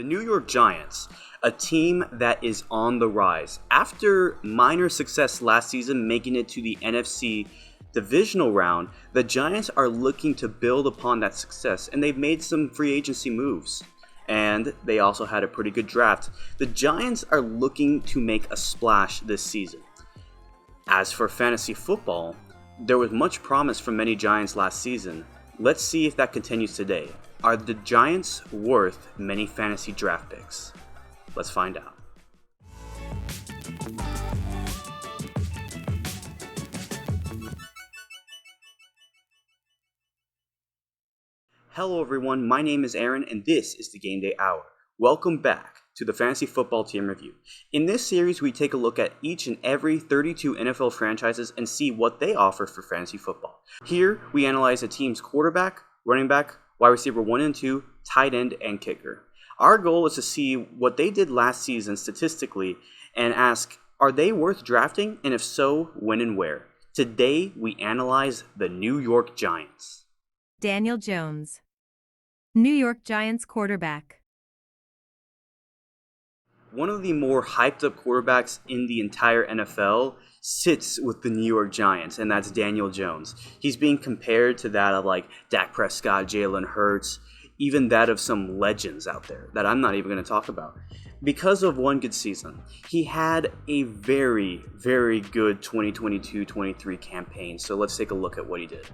The New York Giants, a team that is on the rise. After minor success last season, making it to the NFC divisional round, the Giants are looking to build upon that success, and they've made some free agency moves. And they also had a pretty good draft. The Giants are looking to make a splash this season. As for fantasy football, there was much promise from many Giants last season. Let's see if that continues today. Are the Giants worth many fantasy draft picks? Let's find out. Hello everyone, my name is Aaron and this is the Game Day Hour. Welcome back to the Fantasy Football Team Review. In this series, we take a look at each and every 32 NFL franchises and see what they offer for fantasy football. Here, we analyze a team's quarterback, running back, wide receiver 1 and 2, tight end, and kicker. Our goal is to see what they did last season statistically and ask, are they worth drafting? And if so, when and where? Today, we analyze the New York Giants. Daniel Jones, New York Giants quarterback. One of the more hyped up quarterbacks in the entire NFL sits with the New York Giants, and that's Daniel Jones. He's being compared to that of like Dak Prescott, Jalen Hurts, even that of some legends out there that I'm not even going to talk about. Because of one good season, he had a very, very good 2022-23 campaign. So let's take a look at what he did.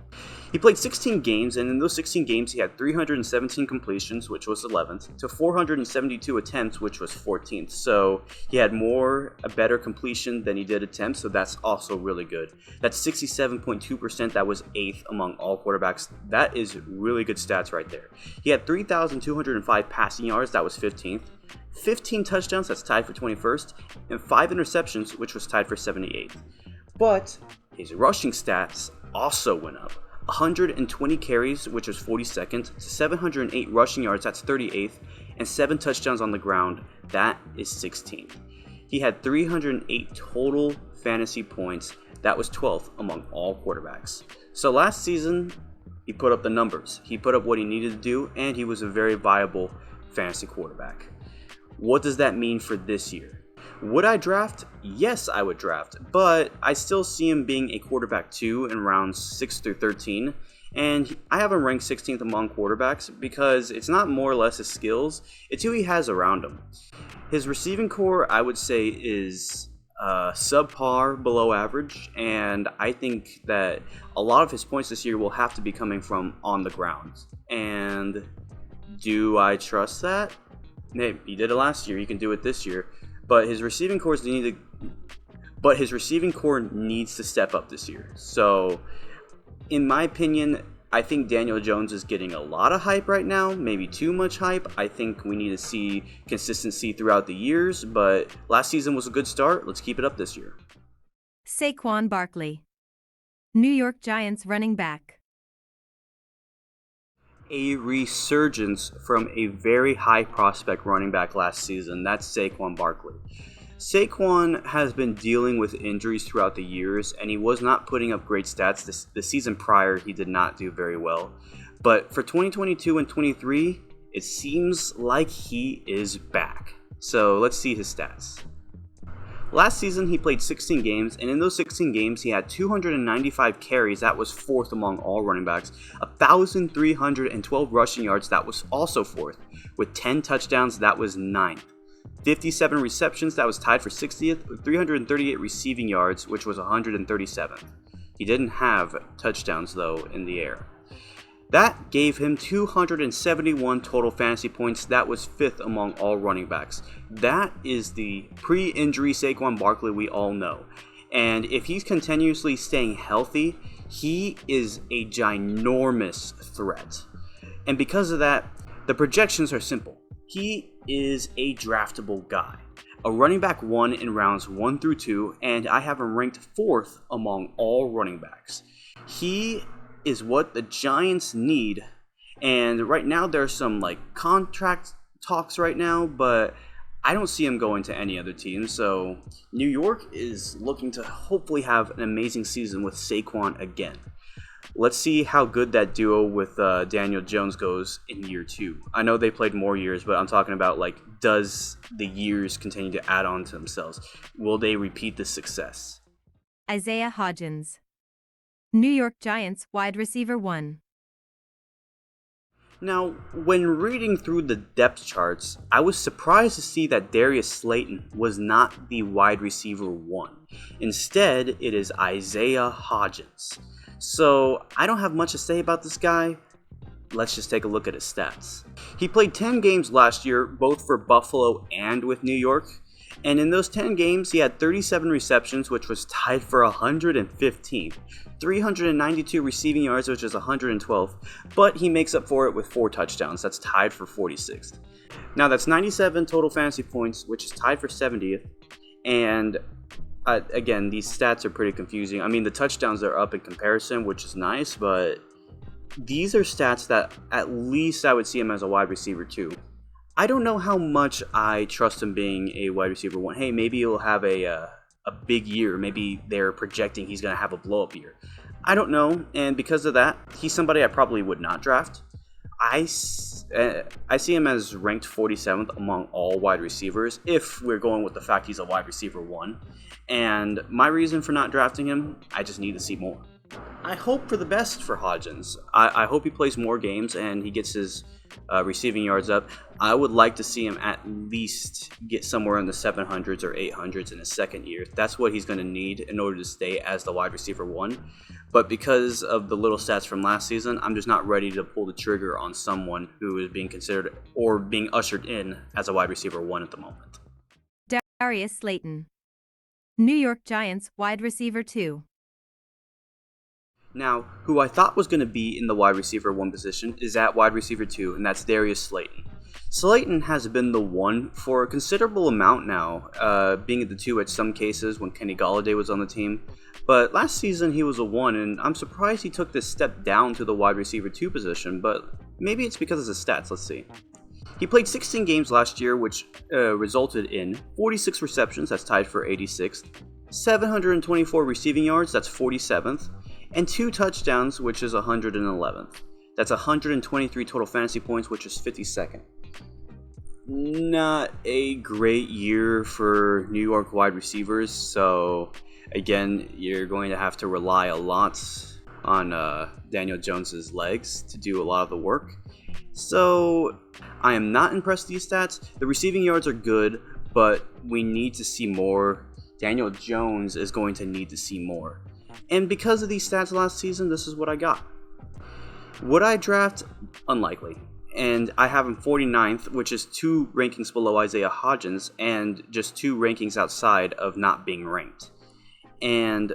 He played 16 games, and in those 16 games, he had 317 completions, which was 11th, to 472 attempts, which was 14th. So he had a better completion than he did attempts, so that's also really good. That's 67.2%, that was 8th among all quarterbacks. That is really good stats right there. He had 3,205 passing yards, that was 15th. 15 touchdowns, that's tied for 21st, and 5 interceptions, which was tied for 78th. But his rushing stats also went up. 120 carries, which was 42nd, to 708 rushing yards, that's 38th, and 7 touchdowns on the ground, that is 16th. He had 308 total fantasy points, that was 12th among all quarterbacks. So last season, he put up the numbers. He put up what he needed to do, and he was a very viable fantasy quarterback. What does that mean for this year? Would I draft? Yes, I would draft, but I still see him being a quarterback 2 in rounds 6 through 13, and I have him ranked 16th among quarterbacks because it's not more or less his skills, it's who he has around him. His receiving core, I would say, is subpar, below average, and I think that a lot of his points this year will have to be coming from on the ground. And do I trust that? Hey, he did it last year, he can do it this year. But his receiving core needs to step up this year. So, in my opinion, I think Daniel Jones is getting a lot of hype right now, maybe too much hype. I think we need to see consistency throughout the years, but last season was a good start. Let's keep it up this year. Saquon Barkley, New York Giants running back. A resurgence from a very high prospect running back last season. That's Saquon Barkley. Saquon has been dealing with injuries throughout the years, and he was not putting up great stats. The season prior, he did not do very well. But for 2022 and 23, it seems like he is back. So let's see his stats. Last season, he played 16 games, and in those 16 games, he had 295 carries, that was 4th among all running backs, 1,312 rushing yards, that was also 4th, with 10 touchdowns, that was 9th, 57 receptions, that was tied for 60th, with 338 receiving yards, which was 137th. He didn't have touchdowns, though, in the air. That gave him 271 total fantasy points. That was 5th among all running backs. That is the pre-injury Saquon Barkley we all know. And if he's continuously staying healthy, he is a ginormous threat. And because of that, the projections are simple. He is a draftable guy. A running back 1 in rounds 1 through 2, and I have him ranked 4th among all running backs. He is what the Giants need, and right now there's some contract talks right now, but I don't see him going to any other team. So New York is looking to hopefully have an amazing season with Saquon again. Let's see how good that duo with Daniel Jones goes in year 2. I know they played more years, but I'm talking about like, does the years continue to add on to themselves? Will they repeat the success? Isaiah Hodgins. New York Giants wide receiver 1. Now, when reading through the depth charts, I was surprised to see that Darius Slayton was not the wide receiver 1. Instead, it is Isaiah Hodgins. So, I don't have much to say about this guy. Let's just take a look at his stats. He played 10 games last year, both for Buffalo and with New York. And in those 10 games, he had 37 receptions, which was tied for 115th. 392 receiving yards, which is 112th, but he makes up for it with 4 touchdowns. That's tied for 46th. Now, that's 97 total fantasy points, which is tied for 70th. And again, these stats are pretty confusing. I mean, the touchdowns are up in comparison, which is nice, but these are stats that at least I would see him as a wide receiver 2. I don't know how much I trust him being a wide receiver 1. Hey, maybe he'll have a big year. Maybe they're projecting he's going to have a blow-up year. I don't know, and because of that, he's somebody I probably would not draft. I see him as ranked 47th among all wide receivers, if we're going with the fact he's a wide receiver 1. And my reason for not drafting him, I just need to see more. I hope for the best for Hodgins. I hope he plays more games and he gets his receiving yards up. I would like to see him at least get somewhere in the 700s or 800s in his second year. That's what he's going to need in order to stay as the wide receiver 1. But because of the little stats from last season, I'm just not ready to pull the trigger on someone who is being considered or being ushered in as a wide receiver 1 at the moment. Darius Slayton. New York Giants wide receiver 2. Now, who I thought was going to be in the wide receiver 1 position is at wide receiver 2, and that's Darius Slayton. Slayton has been the 1 for a considerable amount now, being at the 2 at some cases when Kenny Golladay was on the team. But last season he was a 1, and I'm surprised he took this step down to the wide receiver 2 position, but maybe it's because of his stats. Let's see. He played 16 games last year, which resulted in 46 receptions, that's tied for 86th, 724 receiving yards, that's 47th, and 2 touchdowns, which is 111th. That's 123 total fantasy points, which is 52nd. Not a great year for New York wide receivers, so again, you're going to have to rely a lot on Daniel Jones's legs to do a lot of the work. So I am not impressed with these stats. The receiving yards are good, but we need to see more. Daniel Jones is going to need to see more. And because of these stats last season, this is what I got. Would I draft? Unlikely. And I have him 49th, which is 2 rankings below Isaiah Hodgins and just 2 rankings outside of not being ranked. And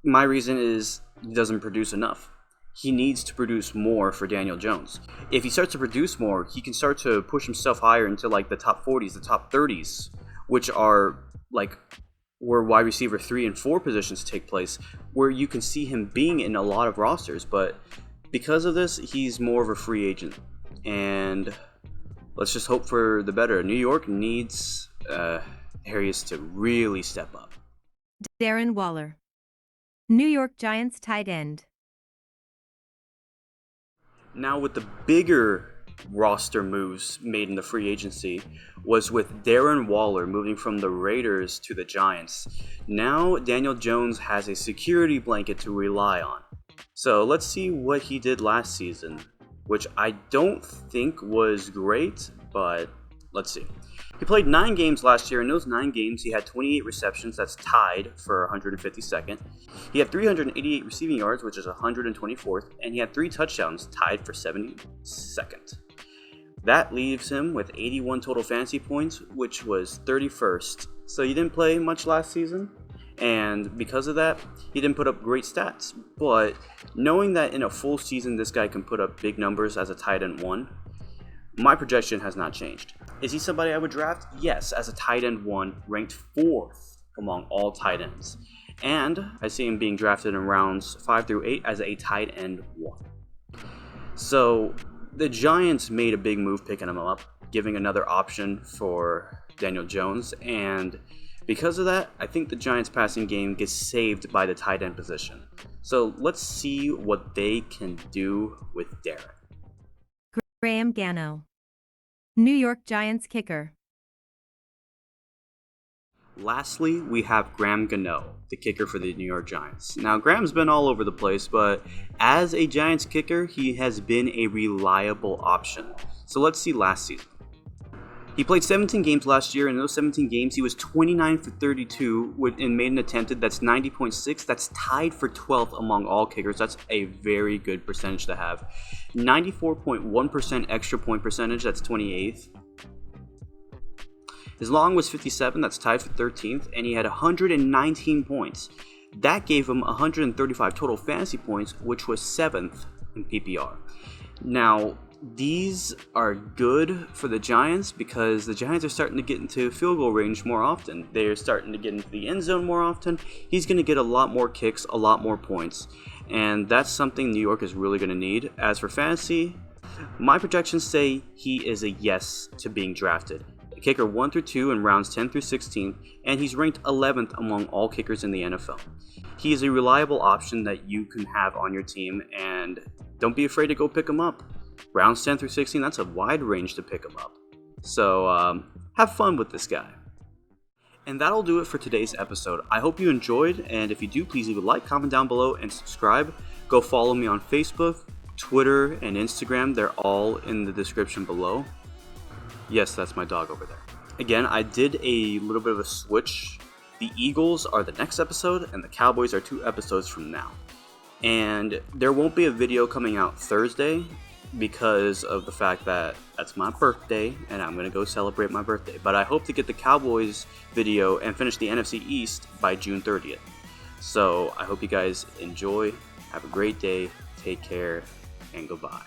my reason is he doesn't produce enough. He needs to produce more for Daniel Jones. If he starts to produce more, he can start to push himself higher into like the top 40s, the top 30s, which are like where wide receiver 3 and 4 positions take place, where you can see him being in a lot of rosters. But because of this, he's more of a free agent. And let's just hope for the better. New York needs areas to really step up. Darren Waller. New York Giants tight end. Now, with the bigger roster moves made in the free agency was with Darren Waller moving from the Raiders to the Giants. Now Daniel Jones has a security blanket to rely on. So let's see what he did last season, which I don't think was great, but let's see. He played 9 games last year. In those 9 games, he had 28 receptions. That's tied for 152nd. He had 388 receiving yards, which is 124th, and he had 3 touchdowns, tied for 72nd. That leaves him with 81 total fantasy points, which was 31st. So he didn't play much last season, and because of that, he didn't put up great stats. But knowing that in a full season this guy can put up big numbers as a tight end 1, my projection has not changed. Is he somebody I would draft? Yes, as a tight end 1, ranked 4th among all tight ends. And I see him being drafted in rounds 5 through 8 as a tight end 1. So the Giants made a big move picking him up, giving another option for Daniel Jones. And Because of that, I think the Giants' passing game gets saved by the tight end position. So let's see what they can do with Derek. Graham Gano, New York Giants kicker. Lastly, we have Graham Gano, the kicker for the New York Giants. Now, Graham's been all over the place, but as a Giants kicker, he has been a reliable option. So let's see last season. He played 17 games last year, and in those 17 games, he was 29 for 32 and made an attempted. That's 90.6. That's tied for 12th among all kickers. That's a very good percentage to have. 94.1% extra point percentage. That's 28th. His long was 57, that's tied for 13th, and he had 119 points. That gave him 135 total fantasy points, which was 7th in PPR. Now, these are good for the Giants because the Giants are starting to get into field goal range more often. They're starting to get into the end zone more often. He's going to get a lot more kicks, a lot more points, and that's something New York is really going to need. As for fantasy, my projections say he is a yes to being drafted. Kicker 1 through 2 in rounds 10 through 16, and he's ranked 11th among all kickers in the NFL. He is a reliable option that you can have on your team, and don't be afraid to go pick him up. Rounds 10 through 16, that's a wide range to pick him up. So have fun with this guy. And that'll do it for today's episode. I hope you enjoyed, and if you do, please leave a like, comment down below, and subscribe. Go follow me on Facebook, Twitter, and Instagram. They're all in the description below. Yes, that's my dog over there. Again, I did a little bit of a switch. The Eagles are the next episode, and the Cowboys are 2 episodes from now. And there won't be a video coming out Thursday because of the fact that that's my birthday, and I'm going to go celebrate my birthday. But I hope to get the Cowboys video and finish the NFC East by June 30th. So I hope you guys enjoy. Have a great day. Take care, and goodbye.